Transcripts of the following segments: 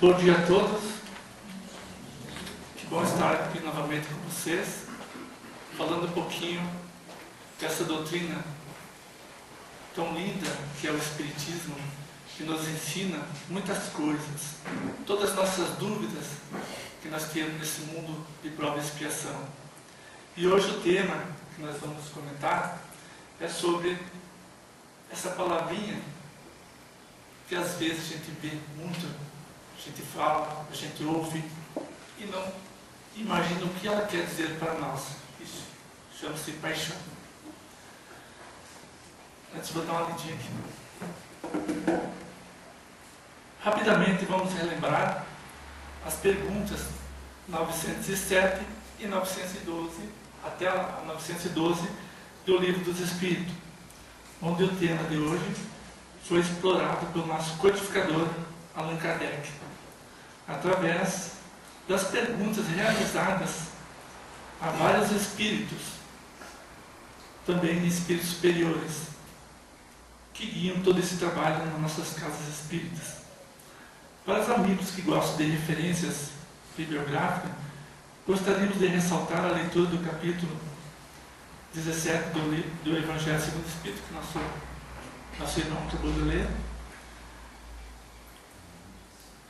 Bom dia a todos. Que bom estar aqui novamente com vocês, falando um pouquinho dessa doutrina tão linda que é o Espiritismo, que nos ensina muitas coisas, todas as nossas dúvidas que nós temos nesse mundo de prova e expiação. E hoje o tema que nós vamos comentar é sobre essa palavrinha que às vezes a gente vê muito, a gente fala, a gente ouve e não imagina o que ela quer dizer para nós. Isso chama-se paixão. Antes vou dar uma lidinha aqui. Rapidamente vamos relembrar as perguntas 907 e 912, até a 912 do Livro dos Espíritos, onde o tema de hoje foi explorado pelo nosso codificador Allan Kardec, através das perguntas realizadas a vários espíritos, também espíritos superiores, que guiam todo esse trabalho nas nossas casas espíritas. Para os amigos que gostam de referências bibliográficas, gostaríamos de ressaltar a leitura do capítulo 17 do Evangelho segundo o Espírito, que nosso irmão acabou de ler,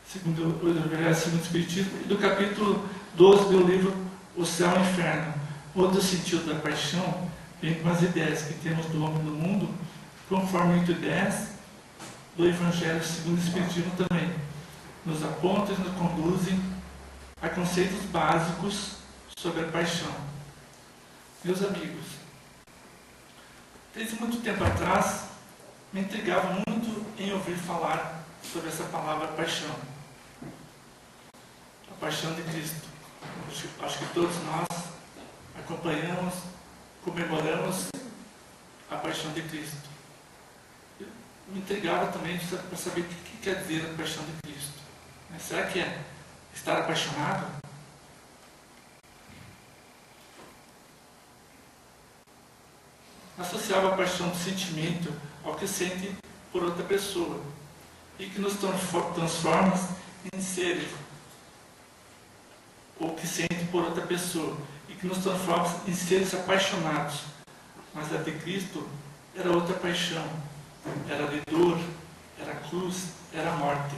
segundo o Evangelho segundo o Espiritismo, e do capítulo 12 do livro O Céu e o Inferno, onde o sentido da paixão vem com as ideias que temos do homem no mundo, conforme o 10 do Evangelho segundo o Espiritismo também, nos aponta e nos conduzem a conceitos básicos sobre a paixão. Meus amigos, desde muito tempo atrás, me intrigava muito em ouvir falar sobre essa palavra paixão. A paixão de Cristo. Acho que todos nós acompanhamos, comemoramos a paixão de Cristo. Me intrigava também para saber o que quer dizer a paixão de Cristo. Será que é estar apaixonado? Associava a paixão do sentimento ao que sente por outra pessoa e que nos transforma em seres, ou que sente por outra pessoa e que nos transforma em seres apaixonados. Mas a de Cristo era outra paixão, era de dor, era cruz, era morte,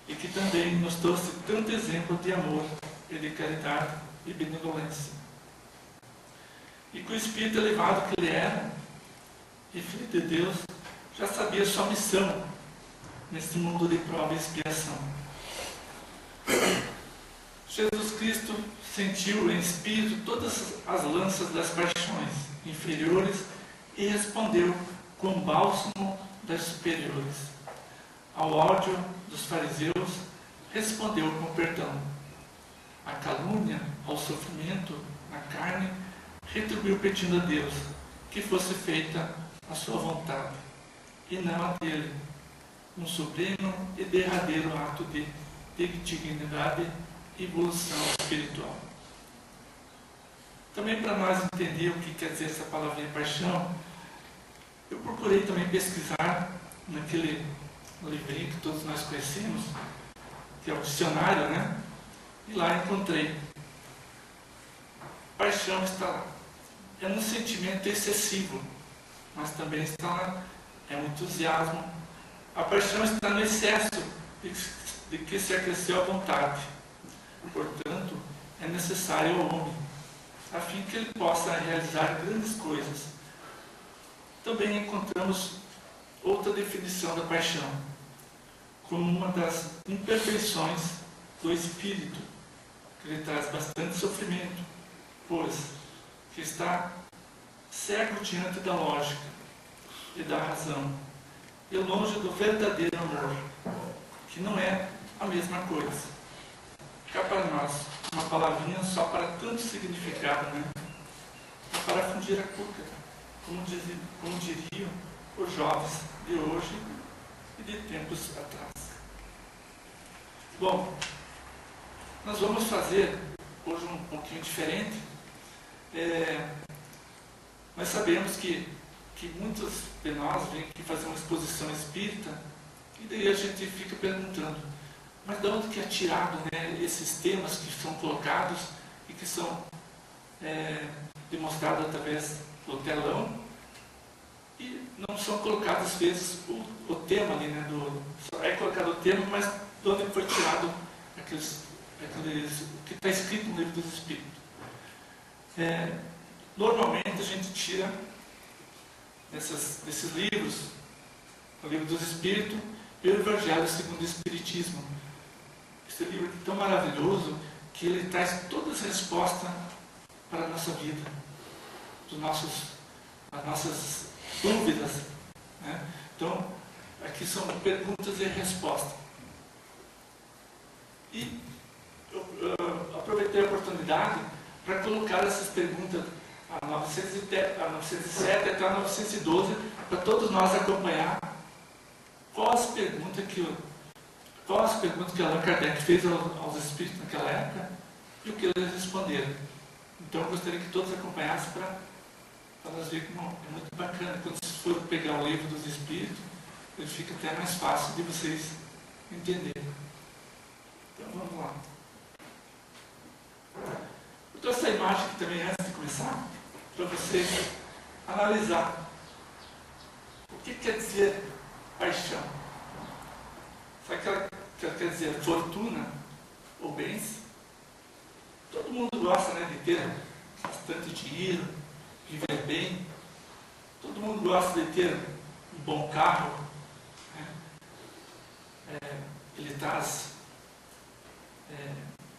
e que também nos trouxe tanto exemplo de amor e de caridade e benevolência. E que o Espírito elevado que ele era, e Filho de Deus, já sabia sua missão nesse mundo de prova e expiação. Jesus Cristo sentiu em espírito todas as lanças das paixões inferiores e respondeu com o bálsamo das superiores. Ao ódio dos fariseus, respondeu com perdão. A calúnia, ao sofrimento, na carne, retribuiu pedindo a Deus que fosse feita a sua vontade, e não a dele, um supremo e derradeiro ato de dignidade e evolução espiritual. Também para nós entender o que quer dizer essa palavrinha paixão, eu procurei também pesquisar naquele livrinho que todos nós conhecemos, que é o dicionário, né? E lá encontrei. Paixão está lá. É um sentimento excessivo, mas também está lá. É um entusiasmo. A paixão está no excesso de que se acresceu a vontade. Portanto, é necessário ao homem, a fim que ele possa realizar grandes coisas. Também encontramos outra definição da paixão, como uma das imperfeições do espírito, que lhe traz bastante sofrimento, pois que está cego diante da lógica e da razão, e longe do verdadeiro amor, que não é a mesma coisa. Cá para nós, uma palavrinha só para tanto significado, né? É para fundir a cuca, como diriam os jovens de hoje e de tempos atrás. Bom, nós vamos fazer hoje um pouquinho diferente. Nós sabemos que muitos de nós vêm aqui fazer uma exposição espírita, e daí a gente fica perguntando, Mas de onde que é tirado, né, esses temas que são colocados e que são demonstrados através do telão e não são colocados às vezes o tema ali, né, é colocado o tema, mas de onde foi tirado o que está escrito no Livro dos Espíritos. Normalmente a gente tira desses livros, o Livro dos Espíritos e o Evangelho segundo o Espiritismo. Esse livro é tão maravilhoso que ele traz todas as respostas para a nossa vida, as nossas dúvidas, né? Então, aqui são perguntas e respostas. E eu aproveitei a oportunidade para colocar essas perguntas a 907 até a 912, para todos nós acompanhar quais as perguntas que Allan Kardec fez aos espíritos naquela época e o que eles responderam. Então eu gostaria que todos acompanhassem para nós verem como é muito bacana. Quando vocês forem pegar o Livro dos Espíritos, ele fica até mais fácil de vocês entenderem. Então vamos lá. Eu trouxe essa imagem aqui também antes de começar, para vocês analisar o que quer dizer paixão. Sabe que ela quer dizer fortuna ou bens? Todo mundo gosta, né, de ter bastante dinheiro, viver bem. Todo mundo gosta de ter um bom carro, né? Ele traz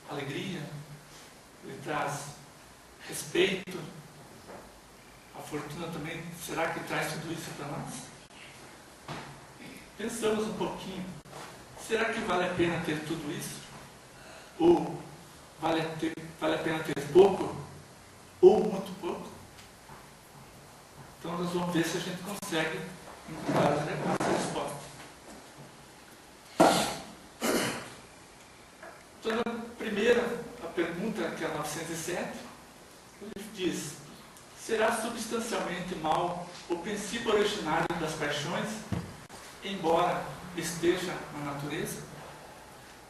alegria, ele traz respeito. A fortuna também, será que traz tudo isso para nós? Pensamos um pouquinho. Será que vale a pena ter tudo isso? Ou vale a pena ter pouco? Ou muito pouco? Então nós vamos ver se a gente consegue encontrar as respostas. Então, a pergunta, que é a 907, ele diz: será substancialmente mal o princípio originário das paixões, embora esteja na natureza?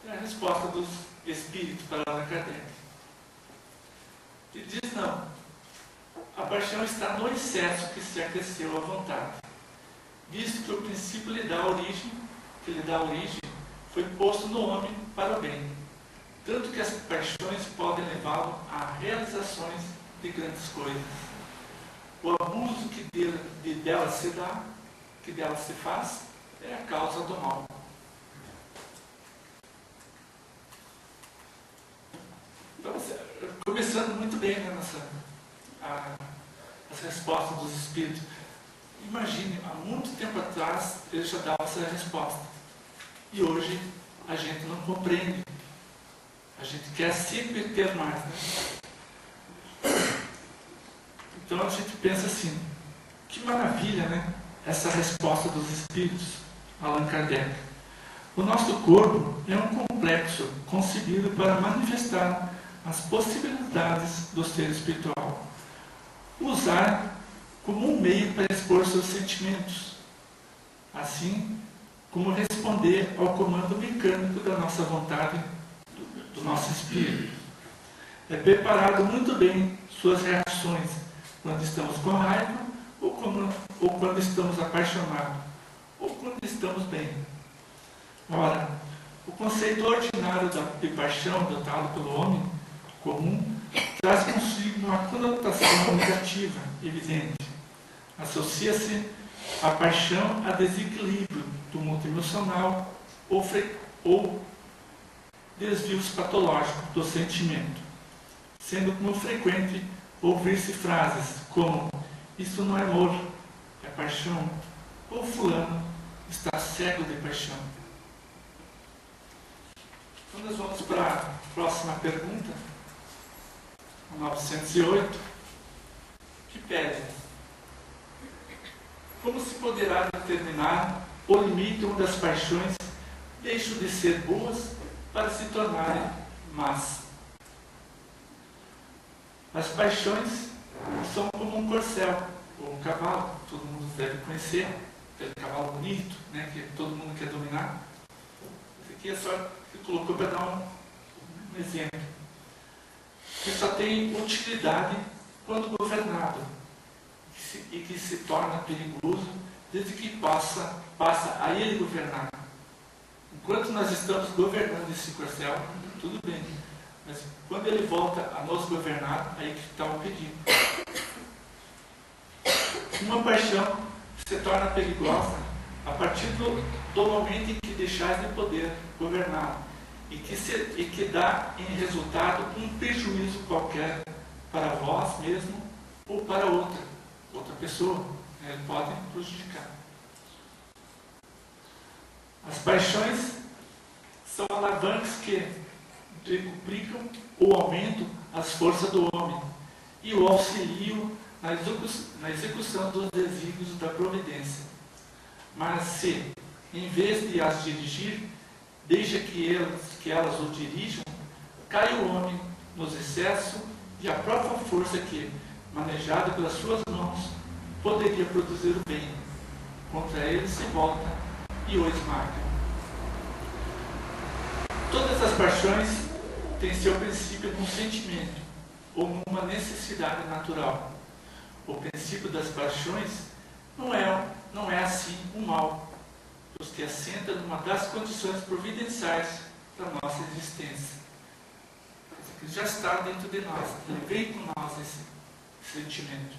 É a resposta dos espíritos para Allan Kardec. Ele diz: não. A paixão está no excesso que se acresceu à vontade, visto que o princípio que lhe dá origem, foi posto no homem para o bem, tanto que as paixões podem levá-lo a realizações de grandes coisas. O abuso que dela se dá, que dela se faz, é a causa do mal. Então, começando muito bem, né, as respostas dos espíritos. Imagine, há muito tempo atrás eles já davam essa resposta. E hoje a gente não compreende. A gente quer sempre ter mais, né? Então a gente pensa assim: que maravilha, né? Essa resposta dos espíritos, Allan Kardec. O nosso corpo é um complexo concebido para manifestar as possibilidades do ser espiritual. Usar como um meio para expor seus sentimentos, assim como responder ao comando mecânico da nossa vontade, do nosso espírito. É preparado muito bem suas reações quando estamos com raiva, ou quando estamos apaixonados, ou quando estamos bem. Ora, o conceito ordinário de paixão adotado pelo homem comum traz consigo uma conotação negativa, evidente. Associa-se a paixão a desequilíbrio, tumulto emocional ou desvios patológicos do sentimento, sendo como frequente ouvir-se frases como: isso não é amor, é paixão, ou fulano está cego de paixão. Então nós vamos para a próxima pergunta, 908, que pede: como se poderá determinar o limite onde as paixões deixam de ser boas para se tornarem más? As paixões são como um corcel ou um cavalo, todo mundo deve conhecer, aquele cavalo bonito, né, que todo mundo quer dominar. Esse que é só que colocou para dar um exemplo, que só tem utilidade quando governado e que se torna perigoso desde que passa a ele governar. Enquanto nós estamos governando esse corcel, tudo bem, mas quando ele volta a nos governar, aí que está o perigo. Uma paixão se torna perigosa a partir do momento em que deixais de poder governar e que dá em resultado um prejuízo qualquer para vós mesmo ou para outra pessoa. Ele pode prejudicar. As paixões são alavancas que duplicam ou aumentam as forças do homem e o auxiliam na execução dos desígnios da providência. Mas se, em vez de as dirigir, deixa que elas o dirijam, cai o homem nos excessos e a própria força que, manejada pelas suas mãos, poderia produzir o bem. Contra ele se volta e o esmaga. Todas as paixões têm seu princípio num sentimento ou numa necessidade natural. O princípio das paixões não é assim o mal, pois que assenta numa das condições providenciais da nossa existência. Que já está dentro de nós, ele veio com nós esse sentimento.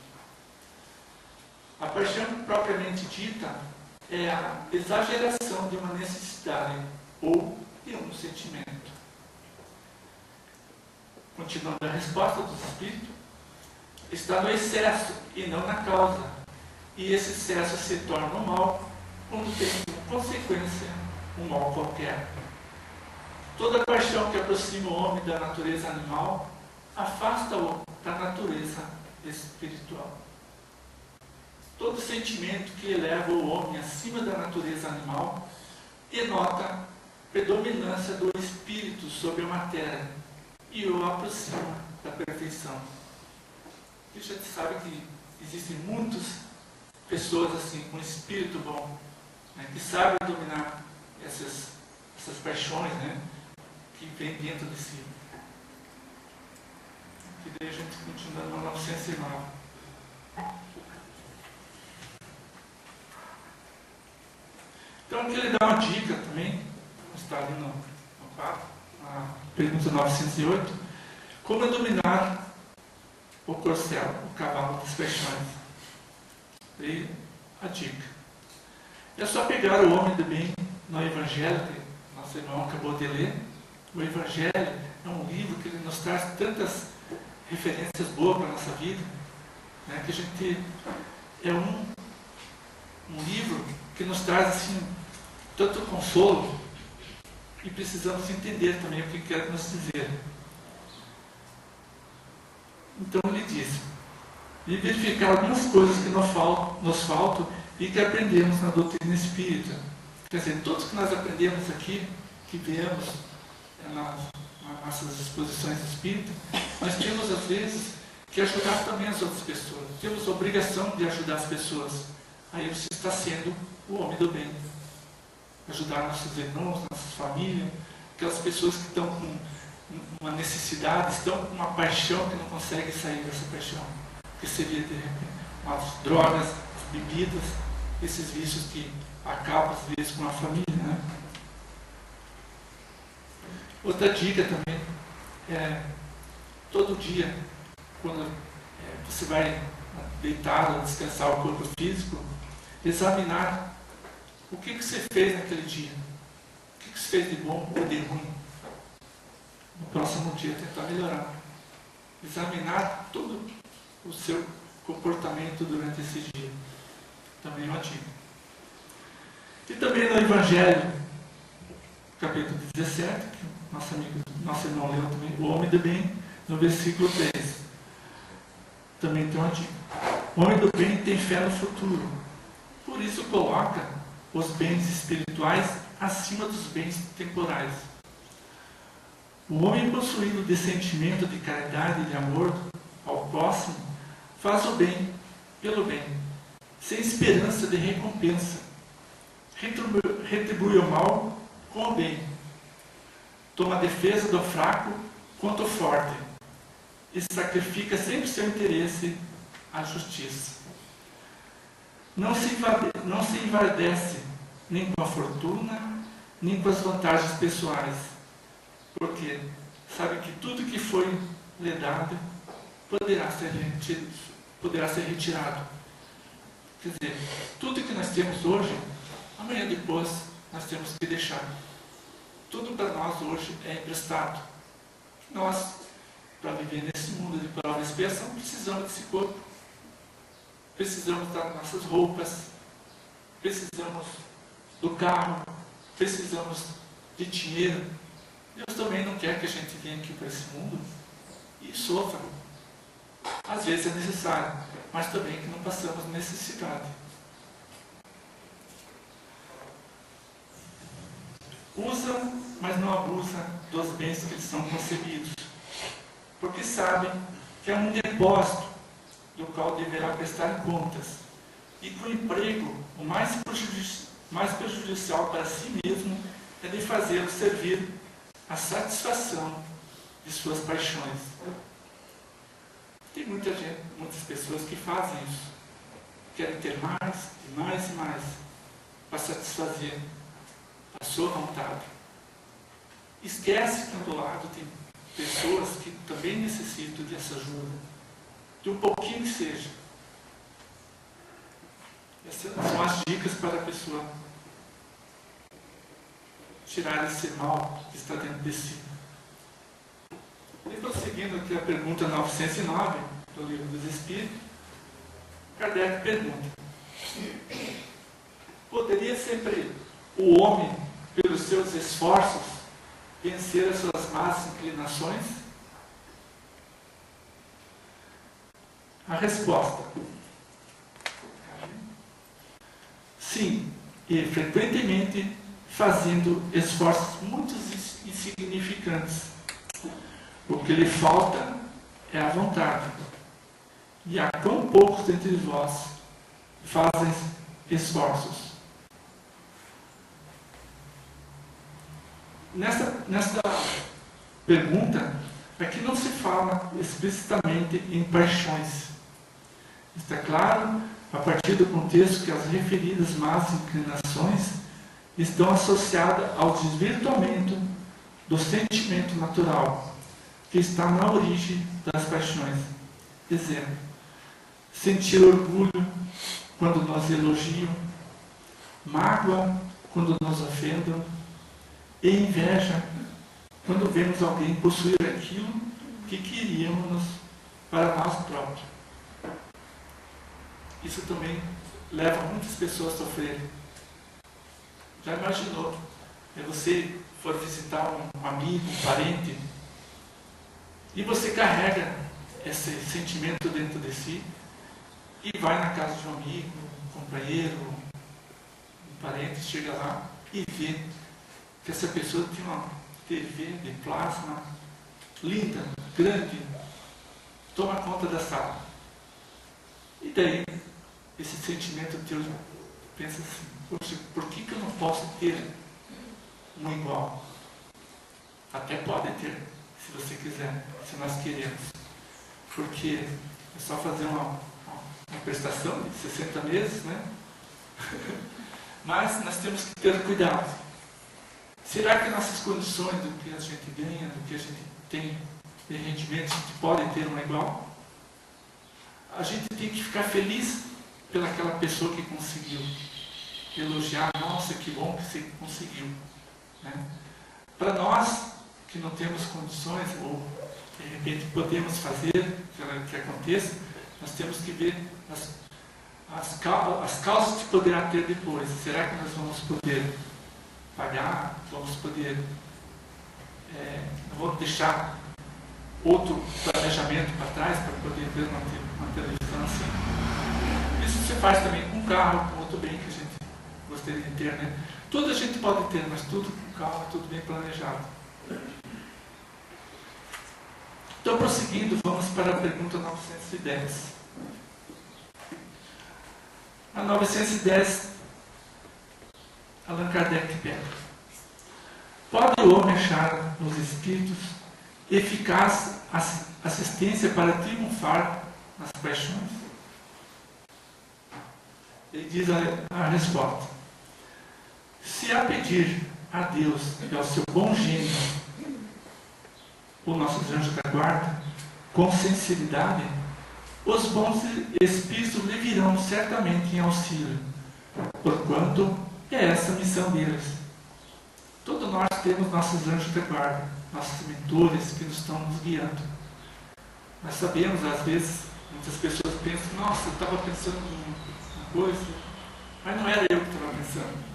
A paixão propriamente dita é a exageração de uma necessidade ou de um sentimento. Continuando a resposta do Espírito, está no excesso e não na causa. E esse excesso se torna um mal quando tem como consequência um mal qualquer. Toda paixão que aproxima o homem da natureza animal afasta-o da natureza espiritual. Todo sentimento que eleva o homem acima da natureza animal denota predominância do espírito sobre a matéria e o aproxima da perfeição. A gente sabe que existem muitas pessoas assim, com espírito bom, né, que sabem dominar essas paixões, né, que vem dentro de si. E daí a gente continua no 909. Então aqui ele dá uma dica também, está ali no quadro, a pergunta 908, como dominar o corcel, o cavalo das paixões. E a dica. É só pegar o homem do bem no Evangelho, que nosso irmão acabou de ler. O Evangelho é um livro que ele nos traz tantas referências boas para a nossa vida, né, que a gente é um livro que nos traz assim, tanto consolo, e precisamos entender também o que quer nos dizer. Então ele diz, e verificar algumas coisas que nos faltam e que aprendemos na doutrina espírita. Quer dizer, todos que nós aprendemos aqui, que vemos nas nossas exposições espíritas, nós temos às vezes que ajudar também as outras pessoas. Temos a obrigação de ajudar as pessoas. Aí você está sendo o homem do bem. Ajudar nossos irmãos, nossas famílias, aquelas pessoas que estão com uma necessidade, estão com uma paixão que não conseguem sair dessa paixão. Que seria, de repente, as drogas, as bebidas, esses vícios que acabam, às vezes, com a família, né? Outra dica também é, todo dia, quando você vai deitado, descansar o corpo físico, examinar o que você fez naquele dia. O que você fez de bom ou de ruim. No próximo dia tentar melhorar. Examinar todo o seu comportamento durante esse dia. Também é uma dica. E também no Evangelho, capítulo 17, que nosso irmão leu também, o homem do bem, no versículo 3. Também tem uma dica. O homem do bem tem fé no futuro. Por isso coloca os bens espirituais acima dos bens temporais. O homem possuído de sentimento de caridade e de amor ao próximo faz o bem pelo bem, sem esperança de recompensa. Retribui o mal com o bem, toma a defesa do fraco contra o forte e sacrifica sempre seu interesse à justiça. Não se envaidece nem com a fortuna, nem com as vantagens pessoais, porque sabe que tudo que foi lhe dado poderá ser retirado. Quer dizer, tudo que nós temos hoje, amanhã depois nós temos que deixar. Tudo para nós hoje é emprestado. Nós, para viver nesse mundo de prova e expiação, precisamos desse corpo. Precisamos das nossas roupas, precisamos do carro, precisamos de dinheiro. Deus também não quer que a gente venha aqui para esse mundo e sofra. Às vezes é necessário, mas também que não passamos necessidade. Usam, mas não abusam dos bens que lhes são concebidos, porque sabem que é um depósito do qual deverá prestar contas, e que o emprego o mais prejudicial para si mesmo é de fazê-lo servir à satisfação de suas paixões. Tem muitas pessoas que fazem isso, querem ter mais e mais e mais, para satisfazer a sua vontade. Esquece que do lado tem pessoas que também necessitam dessa ajuda, de um pouquinho que seja. Essas são as dicas para a pessoa tirar esse mal que está dentro de si. E prosseguindo aqui a pergunta 909 do Livro dos Espíritos, Kardec pergunta: poderia sempre o homem, pelos seus esforços, vencer as suas más inclinações? A resposta: sim, e frequentemente fazendo esforços muito insignificantes. O que lhe falta é a vontade. E há quão poucos dentre vós fazem esforços. Nesta pergunta, aqui não se fala explicitamente em paixões. Está claro, a partir do contexto, que as referidas más inclinações estão associadas ao desvirtuamento do sentimento natural, que está na origem das paixões. Exemplo: sentir orgulho quando nos elogiam, mágoa quando nos ofendam, e inveja quando vemos alguém possuir aquilo que queríamos para nós próprios. Isso também leva muitas pessoas a sofrerem. Já imaginou? Você for visitar um amigo, um parente, e você carrega esse sentimento dentro de si, e vai na casa de um amigo, um companheiro, um parente, chega lá e vê que essa pessoa tem uma TV de plasma linda, grande, toma conta da sala. E daí, esse sentimento teu pensa assim: poxa, por que eu não posso ter um igual? Até pode ter, se você quiser, se nós queremos. Porque é só fazer uma prestação de 60 meses, né? Mas nós temos que ter cuidado. Será que nossas condições, do que a gente ganha, do que a gente tem de rendimento, a gente pode ter uma igual? A gente tem que ficar feliz pelaquela pessoa que conseguiu. Elogiar: nossa, que bom que você conseguiu. Né? Para nós, que não temos condições, ou de repente podemos fazer que aconteça, nós temos que ver as causas que poderá ter depois. Será que nós vamos poder pagar? Vamos poder... não vou deixar outro planejamento para trás para poder ver uma televisão assim. Isso se faz também com carro, com outro bem que a gente gostaria de ter, né? Tudo a gente pode ter, mas tudo com calma, tudo bem planejado. Então, prosseguindo, vamos para a pergunta 910. A 910, Allan Kardec pede: Pode o homem achar nos Espíritos eficaz assistência para triunfar nas paixões? Ele diz a resposta: se a pedir a Deus e ao seu bom gênio, os nossos anjos da guarda, com sinceridade, os bons Espíritos lhe virão certamente em auxílio, porquanto é essa a missão deles. Todos nós temos nossos anjos da guarda, nossos mentores que nos estão nos guiando. Nós sabemos, às vezes, muitas pessoas pensam: nossa, eu estava pensando em uma coisa, mas não era eu que estava pensando.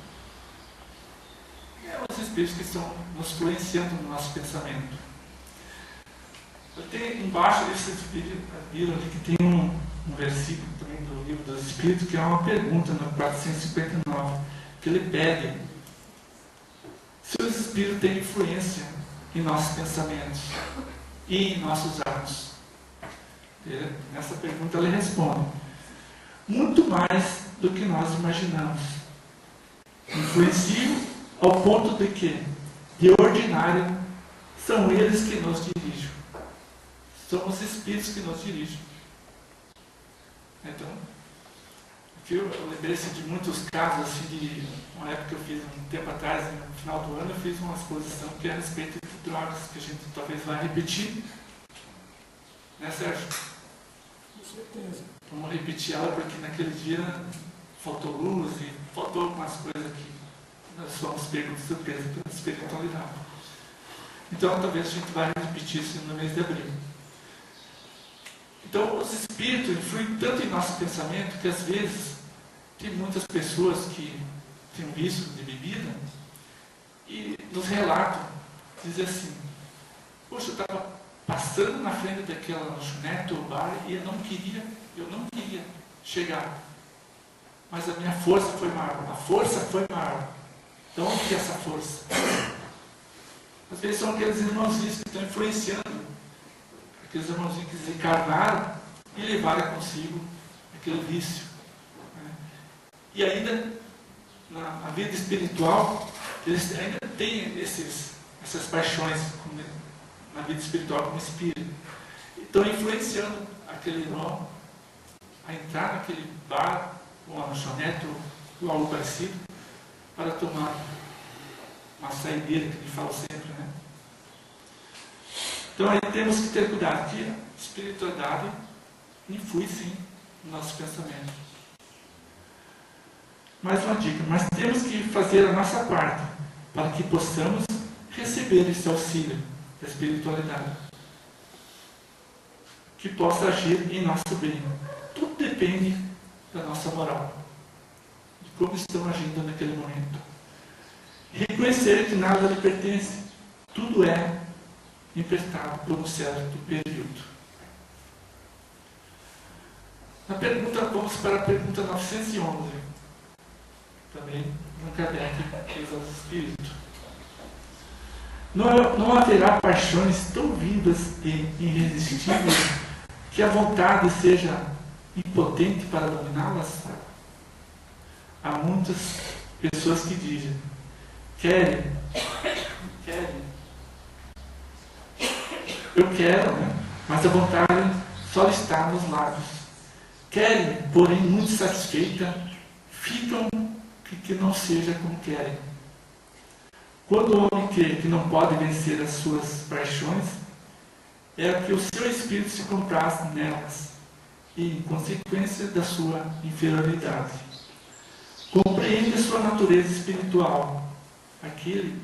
É os Espíritos que estão nos influenciando no nosso pensamento. Eu tenho embaixo desses viram ali que tem um versículo também do Livro dos Espíritos, que é uma pergunta no 459, que ele pede se os Espíritos têm influência em nossos pensamentos e em nossos atos. Nessa pergunta ele responde: muito mais do que nós imaginamos. Influenciam ao ponto de que, de ordinário, são eles que nos dirigem. São os Espíritos que nos dirigem. Então, aqui eu lembrei-se de muitos casos, assim, de uma época que eu fiz um tempo atrás, no final do ano, eu fiz uma exposição que é a respeito de drogas, que a gente talvez vai repetir. Né, Sérgio? Com certeza. Vamos repetir ela, porque naquele dia faltou luz e faltou algumas coisas que nós fomos pegos de surpresa pela espiritualidade. Então, talvez a gente vai repetir isso no mês de abril. Então, os Espíritos influem tanto em nosso pensamento que, às vezes, tem muitas pessoas que têm um vício de bebida e nos relatam, dizem assim: poxa, eu estava passando na frente daquela lanchonete ou bar e eu não queria chegar. Mas a minha força foi maior. A força foi maior. De onde que é essa força? Às vezes são aqueles irmãozinhos que estão influenciando, aqueles irmãozinhos que desencarnaram e levaram consigo aquele vício. Né? E ainda, na vida espiritual, eles ainda têm essas paixões na vida espiritual como espírito. E estão influenciando aquele irmão a entrar naquele bar, ou uma lanchonete, ou algo parecido, para tomar uma saideira, que ele fala sempre, né? Então aí temos que ter cuidado, que a espiritualidade influi sim no nosso pensamento. Mais uma dica: mas temos que fazer a nossa parte para que possamos receber esse auxílio da espiritualidade, que possa agir em nosso bem. Tudo depende da nossa moral, de como estamos agindo naquele momento. Reconhecer que nada lhe pertence, tudo é emprestado por um certo período. Vamos para a pergunta 911. Também no Kardec fez aos Espíritos. Não haverá paixões tão vivas e irresistíveis que a vontade seja impotente para dominá-las? Há muitas pessoas que dizem: querem, eu quero, né? Mas a vontade só está nos lábios. Querem, porém muito satisfeita, ficam que não seja como querem. Quando o homem crê que não pode vencer as suas paixões, é que o seu espírito se compraz nelas, e em consequência da sua inferioridade. Compreende a sua natureza espiritual. Aquele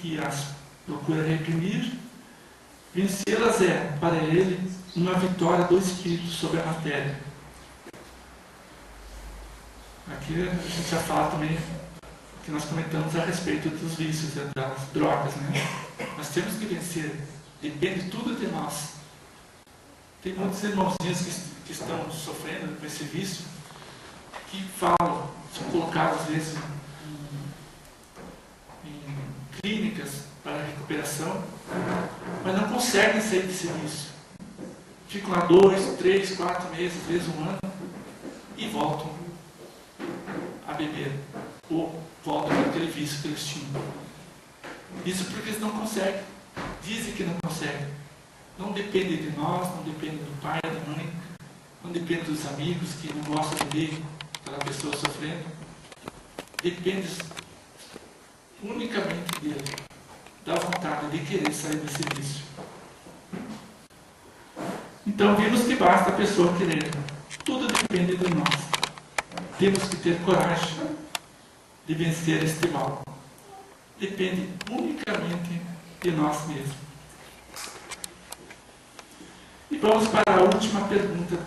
que as procura reprimir, vencê-las é, para ele, uma vitória do espírito sobre a matéria. Aqui a gente já fala também que nós comentamos a respeito dos vícios, das drogas, né? Nós temos que vencer, depende tudo de nós. Tem muitos irmãozinhos que estão sofrendo com esse vício, que falam, são colocados às vezes em clínicas para recuperação, mas não conseguem sair desse vício. Ficam lá 2, 3, 4 meses, às vezes 1 ano, e voltam a beber, ou voltam para aquele vício que eles tinham. Isso porque eles não conseguem. Dizem que não conseguem. Não depende de nós, não depende do pai, da mãe, não depende dos amigos que não gostam de ver aquela pessoa sofrendo. Depende unicamente dele, da vontade de querer sair desse vício. Então vimos que basta a pessoa querer. Tudo depende de nós. Temos que ter coragem de vencer este mal. Depende unicamente de nós mesmos. E vamos para a última pergunta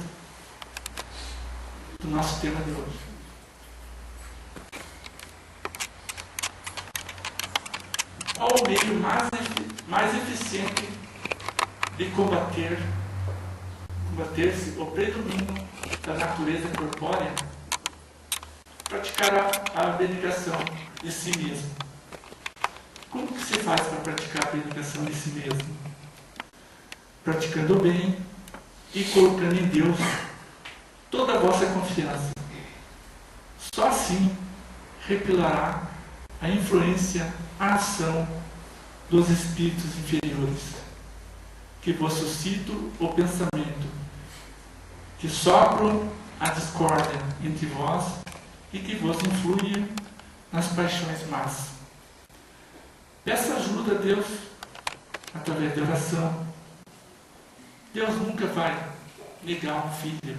do nosso tema de hoje. Qual o meio mais eficiente de combater-se o predomínio da natureza corpórea? Praticar a abnegação de si mesmo. Como que se faz para praticar a abnegação de si mesmo? Praticando o bem e colocando em Deus toda a vossa confiança. Só assim repelará a influência, a ação dos espíritos inferiores, que vos suscitam o pensamento, que sopram a discórdia entre vós e que vos influem nas paixões más. Peça ajuda a Deus através da oração. Deus nunca vai negar um filho.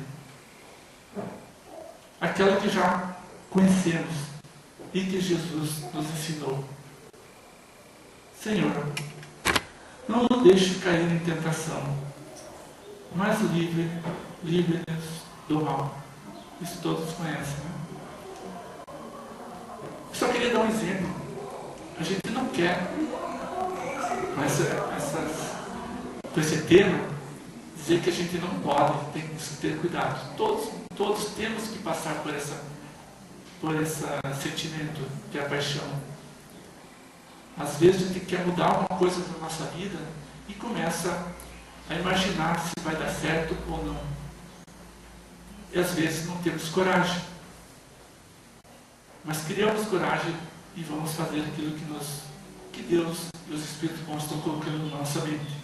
Aquela que já conhecemos e que Jesus nos ensinou. Senhor, não nos deixe cair em tentação, mas livre-nos do mal. Isso todos conhecem, né? Só queria dar um exemplo. A gente não quer, com esse tema, dizer que a gente não pode, tem que ter cuidado. Todos temos que passar por esse sentimento que é a paixão. Às vezes a gente quer mudar alguma coisa na nossa vida e começa a imaginar se vai dar certo ou não. E às vezes não temos coragem. Mas criamos coragem e vamos fazer aquilo que Deus e os Espíritos bons estão colocando na nossa mente.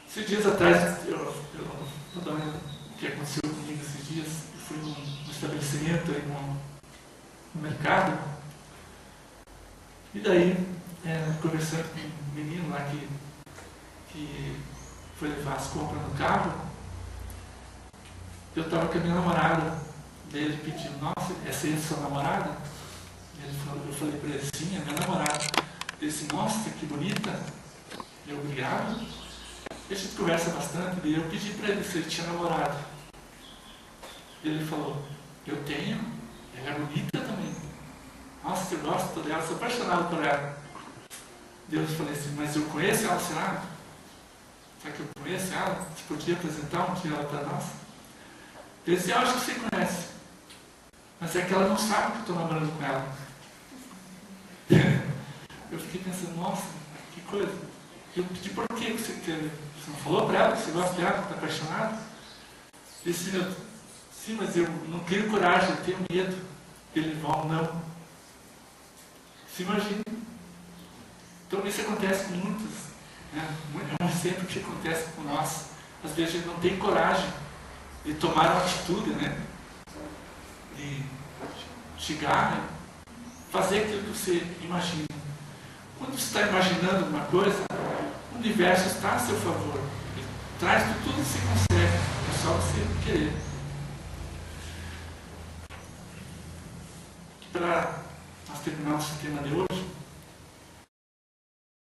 Esses dias atrás, vou dar o que aconteceu comigo esses dias. Eu fui num estabelecimento, aí no mercado, e daí, conversando com um menino lá que foi levar as compras no carro, eu estava com a minha namorada. Daí ele pediu: nossa, essa é a sua namorada? Eu falei para ele: sim, é minha namorada. Ele disse: nossa, que bonita. Eu: obrigado. E a gente conversa bastante. Daí eu pedi para ele se ele tinha namorado. Ele falou: eu tenho, ela é bonita também. Nossa, eu gosto dela, sou apaixonado por ela. Deus falou assim: mas eu conheço ela, será? Será que eu conheço ela? Você podia apresentar um dia ela para nós? Ele disse: eu acho que você conhece. Mas é que ela não sabe que eu estou namorando com ela. Eu fiquei pensando: nossa, que coisa. Eu pedi: por que você não falou para ela que você gosta dela, que está apaixonado? Ele disse: sim, mas eu não tenho coragem, eu tenho medo dele vão, não. Se imagina. Então isso acontece com muitos. Né? É um exemplo que acontece com nós. Às vezes a gente não tem coragem de tomar uma atitude, né? De chegar, né? Fazer aquilo que você imagina. Quando você está imaginando alguma coisa, o universo está a seu favor. Ele traz tudo que você consegue. É só você querer. Para nós terminarmos esse tema de hoje,